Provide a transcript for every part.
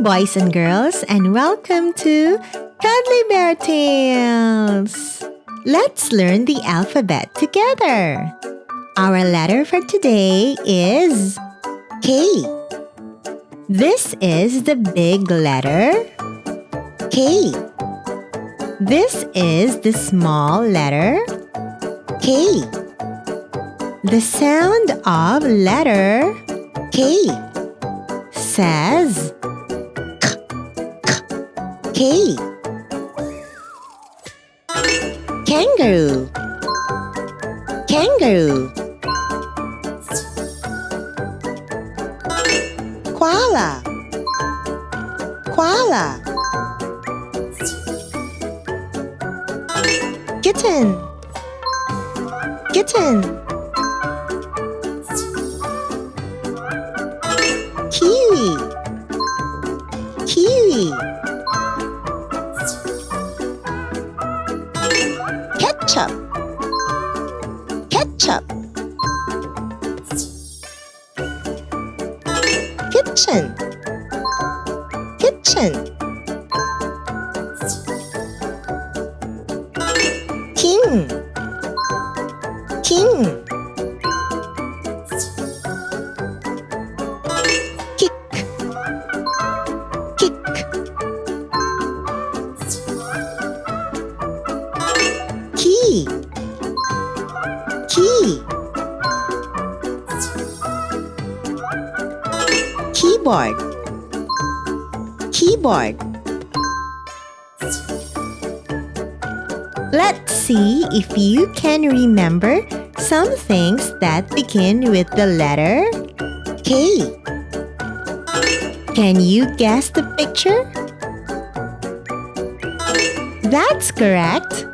boys and girls, and welcome to Cuddly Bear Tales! Let's learn the alphabet together. Our letter for today is K. This is the big letter K. This is the small letter K. The sound of letter K says K. Kangaroo, kangaroo. Koala, koala. Kitten, kitten. Kiwi, kiwi. Ketchup, ketchup. Kitchen, kitchen. King, king. Kick, kick. Key, key. Keyboard, keyboard. Let's see if you can remember some things that begin with the letter K. Can you guess the picture? That's correct.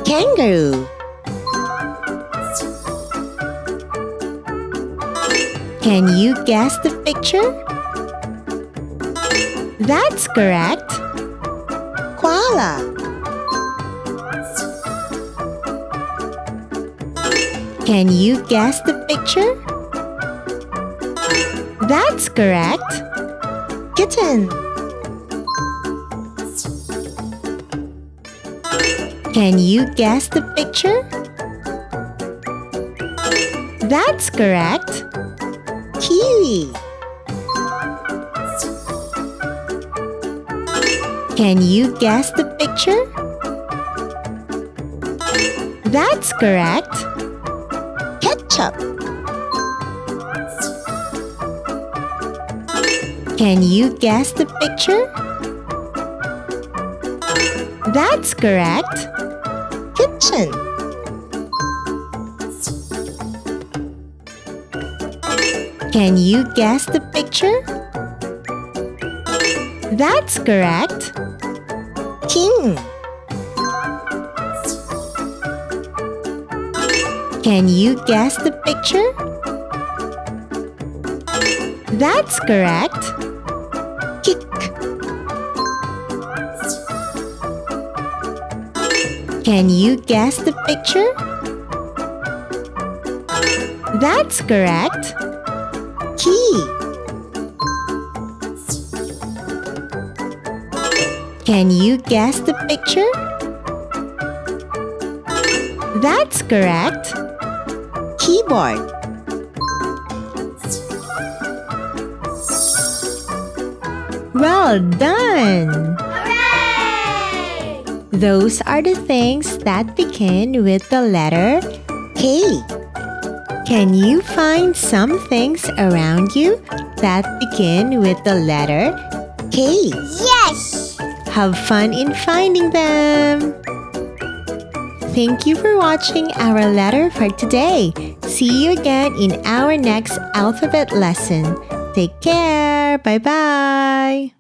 Kangaroo. Can you guess the picture? That's correct. Koala. Can you guess the picture? That's correct. Kitten. Can you guess the picture? That's correct. Kiwi. Can you guess the picture? That's correct. Ketchup. Can you guess the picture? That's correct. Kitchen. Can you guess the picture? That's correct. King. Can you guess the picture? That's correct. Kick. Can you guess the picture? That's correct. Key. Can you guess the picture? That's correct. Keyboard. Well done! Hooray! Those are the things that begin with the letter K. Can you find some things around you that begin with the letter K? Yes! Have fun in finding them! Thank you for watching our letter for today. See you again in our next alphabet lesson. Take care! Bye-bye!